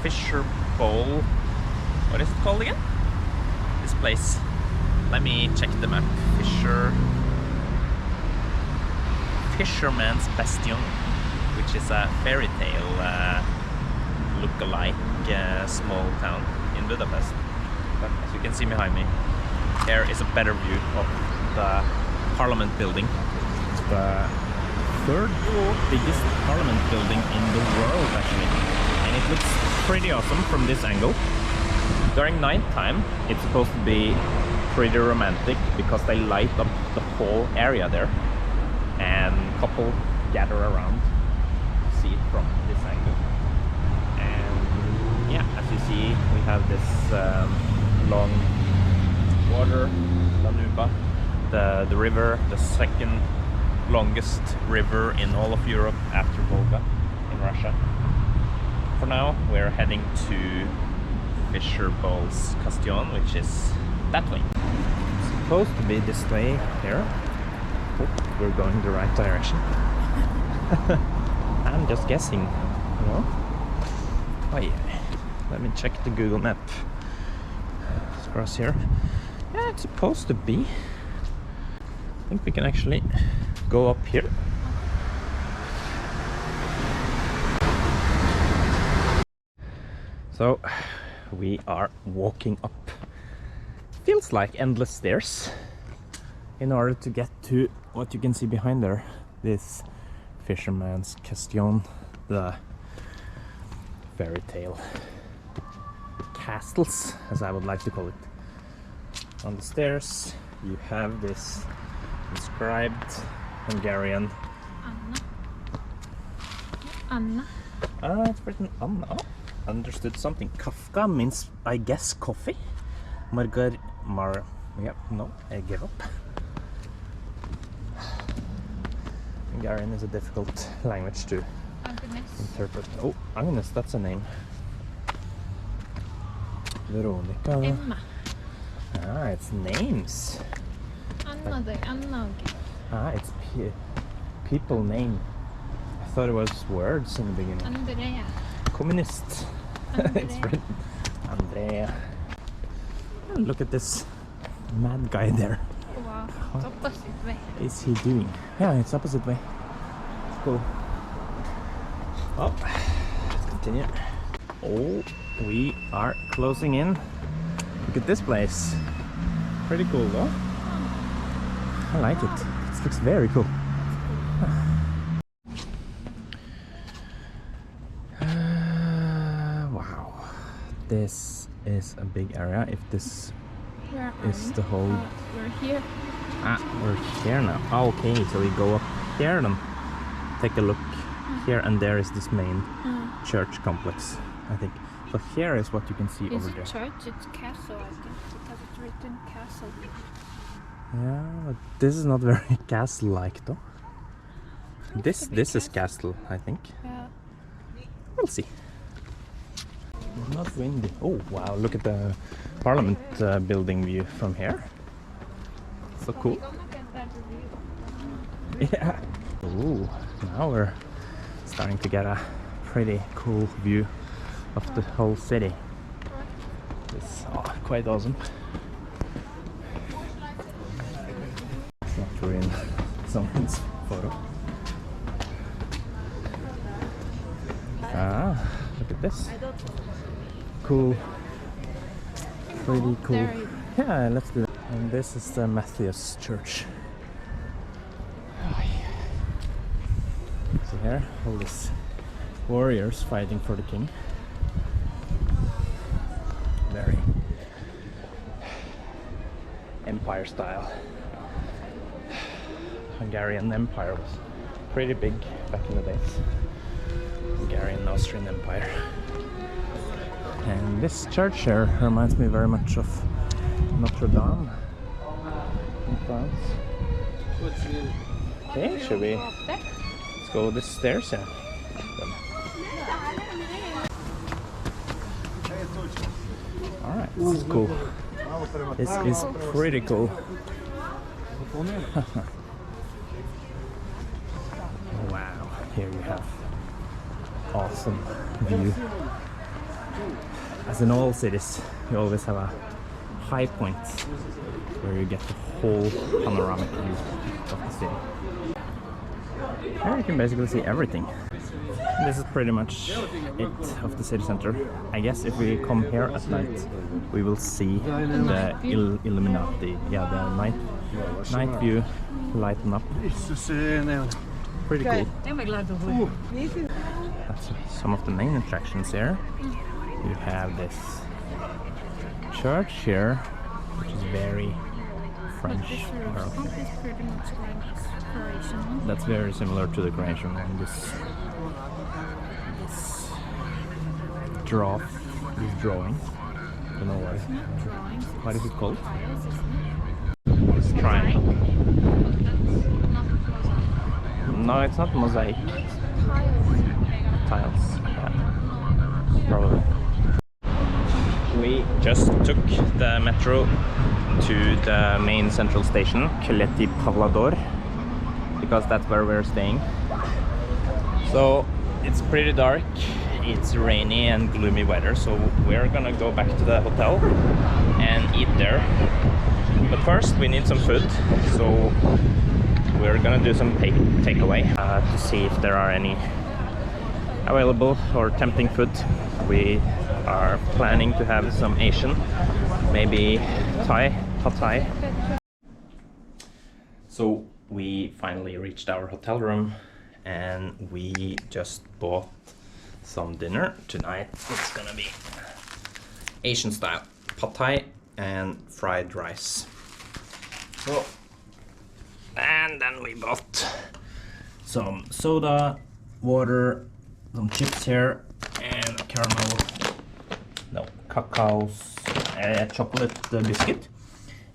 Fisher Bowl. What is it called again? This place. Let me check the map. Fisherman's Bastien, which is a fairy tale look-alike small town in Budapest. But as you can see behind me, here is a better view of the Parliament building. It's the third biggest Parliament building in the world, actually. And it looks pretty awesome from this angle. During night time, it's supposed to be pretty romantic because they light up the whole area there. And couple gather around to see it from this angle. And yeah, as you see, we have this long water, Danube, the river, the second longest river in all of Europe after Volga in Russia. For now, we're heading to Fisher Bowl's Bastion, which is that way. It's supposed to be this way here. Hope we're going the right direction. I'm just guessing, you know. Oh yeah. Let me check the Google map. Let's cross here. Yeah, it's supposed to be. I think we can actually go up here. So we are walking up. Feels like endless stairs in order to get to what you can see behind there. This Fisherman's Bastion, the fairy tale castles, as I would like to call it. On the stairs you have this inscribed Hungarian Anna. It's written Anna. Oh, understood something. Kafka means, I guess, coffee. Yeah, no, I give up. Hungarian is a difficult language to interpret. Oh, Agnes, that's a name. Veronica. Emma. Ah, it's names. Anna. Ah, it's people name. I thought it was words in the beginning. Andrea. Communist. It's written Andrea. Oh, look at this mad guy there. Wow, it's opposite way. What is he doing? Yeah, it's opposite way. Let's go. Oh, let's continue. Oh, we are closing in. Look at this place. Pretty cool, though. I like it. It looks very cool. Wow. This is a big area. If this is the whole... We're here. Ah, we're here now. Oh, okay, so we go up here and take a look here, and there is this main church complex, I think. So here is what you can see over there. It's a church, it's castle, I think, because it's written castle. Yeah, but this is not very castle-like, though. This is castle, I think. Yeah. We'll see. It's not windy. Oh, wow, look at the Parliament building view from here. So cool. Yeah. Ooh, now we're starting to get a pretty cool view of the whole city. It's quite awesome. It's not ruin someone's photo. Ah, look at this. Cool. Pretty cool. Yeah, let's do that. And this is the Hatthias Church. See here, all these warriors fighting for the king. Very empire style. Hungarian Empire was pretty big back in the days. Hungarian Austrian Empire. And this church here reminds me very much of Notre Dame in France. Okay, should we? Let's go the stairs, yeah. Alright, this is cool. This is pretty cool. Wow, here you have awesome view As in all cities, you always have a high point where you get the whole panoramic view of the city. Here you can basically see everything. This is pretty much it of the city center. I guess if we come here at night, we will see the Illuminati. Yeah, the night view lighten up. Pretty cool. That's some of the main attractions here. You have this church here, which is very French. That's very similar to the Croatian one. This drawing. I don't know why. What is it called? It's triangle. No, it's not mosaic. Tiles. Yeah. Probably. We just took the metro to the main central station, Kleti Pavlador, because that's where we're staying. So it's pretty dark, it's rainy and gloomy weather, so we're gonna go back to the hotel and eat there. But first we need some food, so we're gonna do some takeaway to see if there are any available or tempting food. We are planning to have some Asian, maybe Thai, pad Thai. So we finally reached our hotel room and we just bought some dinner. Tonight it's gonna be Asian style, pad Thai and fried rice. So, and then we bought some soda, water, some chips here, and a caramel, no, cacao's, chocolate biscuit.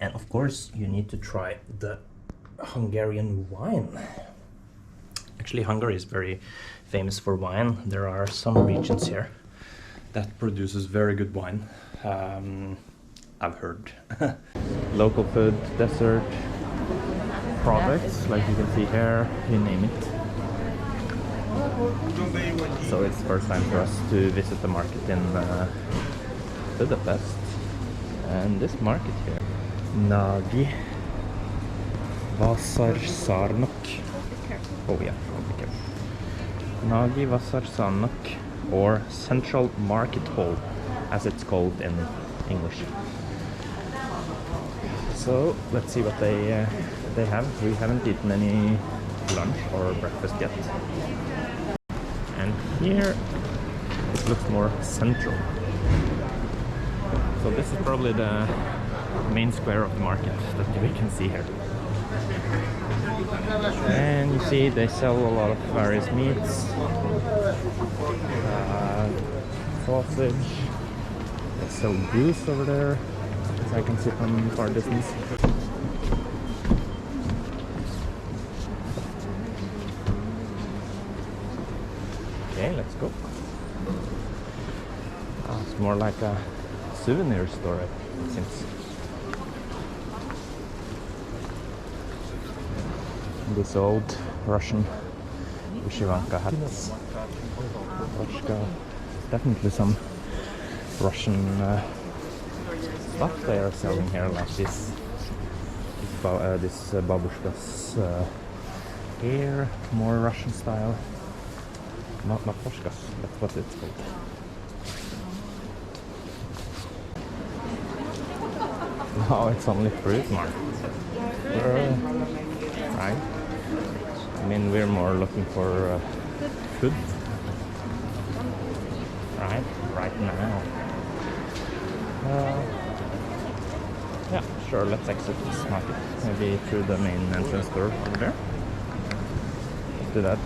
And of course you need to try the Hungarian wine. Actually, Hungary is very famous for wine. There are some regions here that produces very good wine. I've heard. Local food, dessert, products, like you can see here, you name it. So it's the first time for us to visit the market in Budapest. And this market here, Nagy Vasarsarnok. Oh yeah, be careful. Nagy Vasarsarnok, or Central Market Hall, as it's called in English. So let's see what they have. We haven't eaten any lunch or breakfast yet. And here it looks more central. So this is probably the main square of the market that we can see here. And you see they sell a lot of various meats, sausage, they sell goose over there, as I can see from far distance. Okay, let's go. Oh, it's more like a souvenir store, it seems. This old Russian Vyshyvanka hats. Definitely some Russian stuff they are selling here, like this babushka's hair, more Russian style. Not babushkas, that's what it's called. No, it's only fruit market. Right. I mean, we're more looking for food. Right now. Yeah, sure, let's exit this market. Maybe through the main entrance door over there. Let's do that.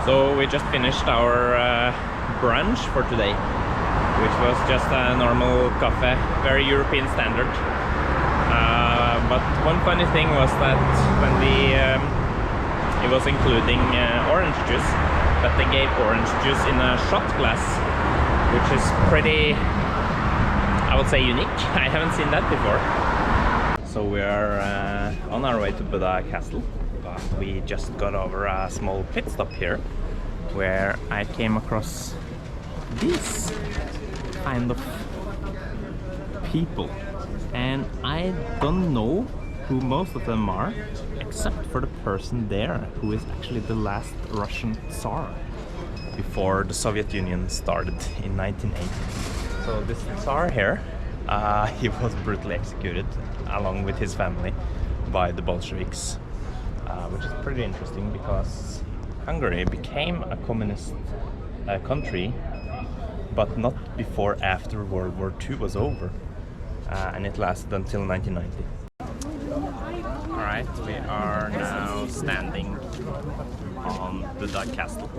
So we just finished our brunch for today, which was just a normal coffee, very European standard. But one funny thing was that when it was including orange juice, but they gave orange juice in a shot glass, which is pretty, I would say, unique. I haven't seen that before. So we are on our way to Buda Castle, but we just got over a small pit stop here where I came across these kind of people, and I don't know who most of them are, except for the person there who is actually the last Russian Tsar before the Soviet Union started in 1980. So this Tsar here, he was brutally executed along with his family by the Bolsheviks, which is pretty interesting because Hungary became a communist country, but not before after World War II was over, and it lasted until 1990. Alright, we are now standing on Buda Castle,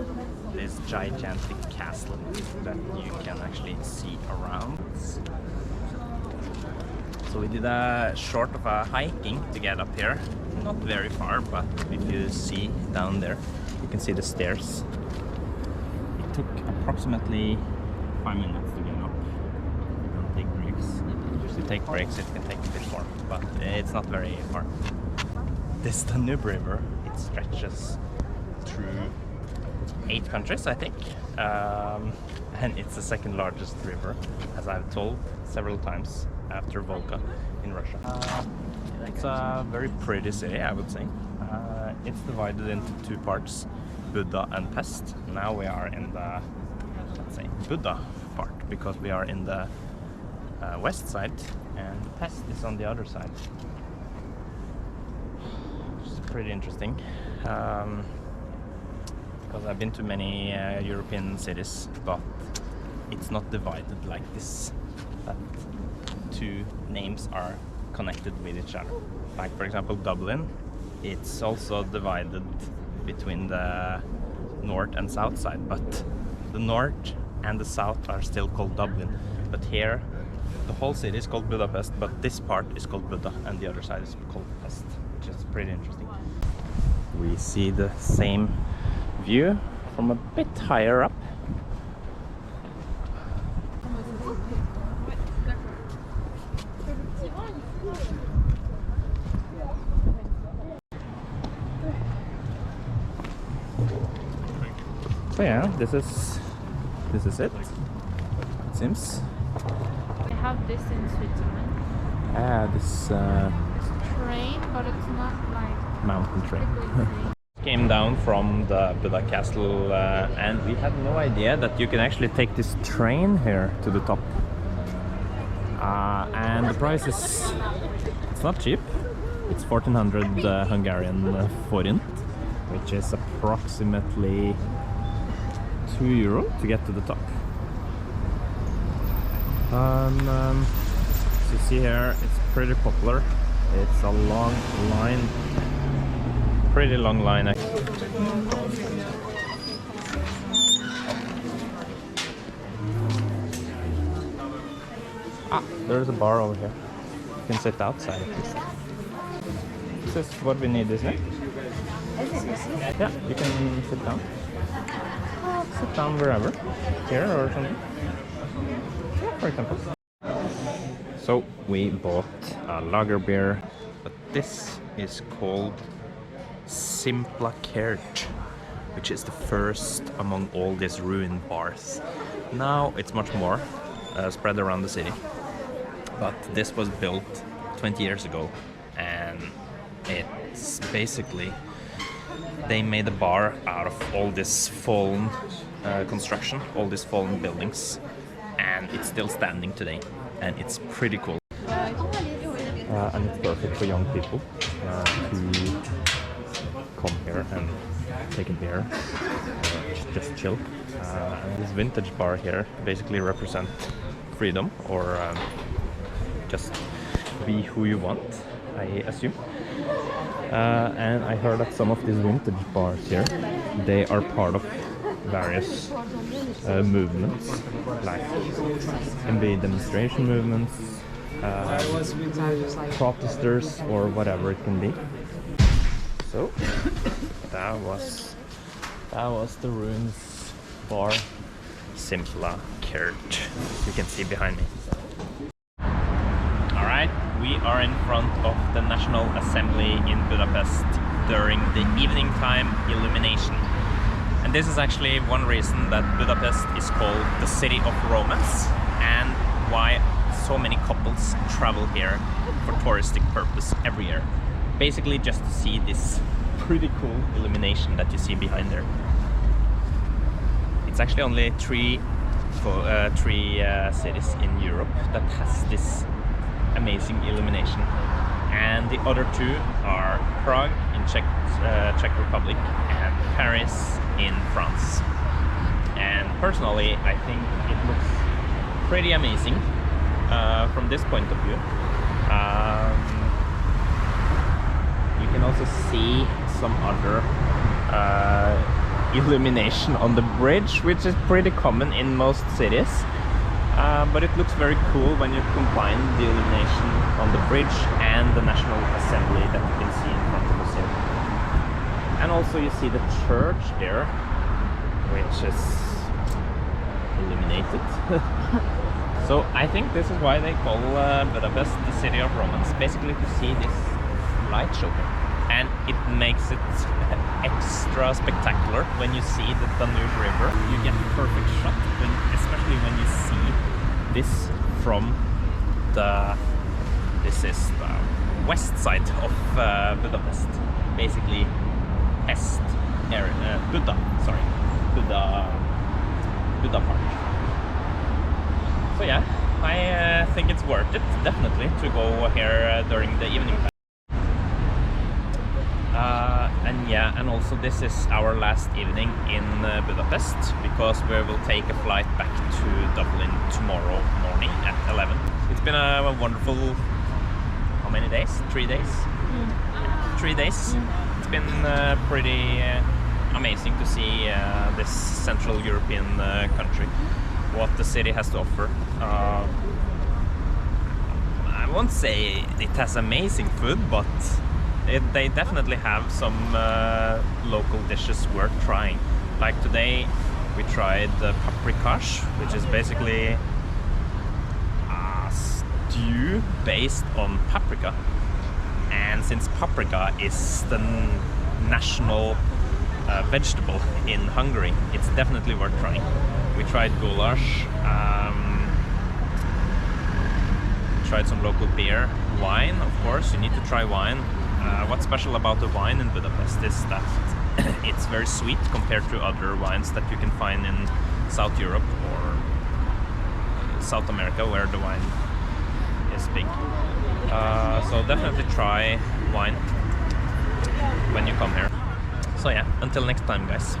this gigantic castle that you can actually see around. So we did a short of a hiking to get up here, not very far, but if you see down there, you can see the stairs. It took approximately 5 minutes to get up. You don't take breaks. If you take breaks, it can take a bit more, but it's not very far. This Danube River, it stretches through 8 countries, I think, and it's the second largest river, as I've told several times, after Volga in Russia. It's a very pretty city, I would say. It's divided into 2 parts, Buda and Pest. Now we are in the, let's say, Buda part, because we are in the west side, and Pest is on the other side. Which is pretty interesting, because I've been to many European cities, but it's not divided like this, that 2 names are connected with each other. Like for example Dublin, it's also divided between the north and south side, but the north and the south are still called Dublin. But here the whole city is called Budapest, but this part is called Buda and the other side is called Pest, which is pretty interesting. We see the same view from a bit higher up. So yeah, this is it. It seems. They have this in Switzerland. This Train, but it's not like mountain train. train. Came down from the Buda Castle, and we had no idea that you can actually take this train here to the top. And the price is, it's not cheap. It's 1400 Hungarian forint, which is approximately €2 to get to the top. As you see here, it's pretty popular. It's a long line, pretty long line. There's a bar over here. You can sit outside at least. This is what we need, isn't it? Yeah, you can sit down. Sit down wherever, here or something. Yeah, for example. So we bought a lager beer, but this is called Szimpla Kert, which is the first among all these ruined bars. Now it's much more spread around the city, but this was built 20 years ago, and it's basically, they made a bar out of all this fallen construction, all these fallen buildings, and it's still standing today, and it's pretty cool. And it's perfect for young people who come here and take a beer or just chill. And this vintage bar here basically represents freedom, or just be who you want, I assume. And I heard that some of these vintage bars here, they are part of various movements, like can be demonstration movements, protesters, or whatever it can be. So that was the ruins bar, Szimpla Kert, you can see behind me. Alright, we are in front of the National Assembly in Budapest during the evening time illumination. And this is actually one reason that Budapest is called the city of romance, and why so many couples travel here for touristic purpose every year. Basically just to see this pretty cool illumination that you see behind there. It's actually only three cities in Europe that has this amazing illumination, and the other two are Prague in Czech Republic and Paris in France. And personally, I think it looks pretty amazing from this point of view. You can also see some other illumination on the bridge, which is pretty common in most cities. But it looks very cool when you combine the illumination on the bridge and the National Assembly that you can see in front of the city. And also you see the church there, which is illuminated. So I think this is why they call Budapest the city of romance, basically to see this light show. And it makes it extra spectacular when you see the Danube River. You get a perfect shot, especially when you see this from this is the west side of Budapest, basically Pest area, Buda Park. So yeah, I think it's worth it, definitely, to go here during the evening time. And yeah, and also this is our last evening in Budapest, because we will take a flight back to Dublin tomorrow morning at 11. It's been a wonderful, how many days? 3 days? 3 days. It's been pretty amazing to see this Central European country, what the city has to offer. I won't say it has amazing food, but they definitely have some local dishes worth trying. Like today we tried the paprikash, which is basically a stew based on paprika. And since paprika is the national vegetable in Hungary, it's definitely worth trying. We tried goulash, tried some local beer, wine, of course, you need to try wine. What's special about the wine in Budapest is that it's very sweet compared to other wines that you can find in South Europe or South America, where the wine is big. So definitely try wine when you come here. So yeah, until next time, guys.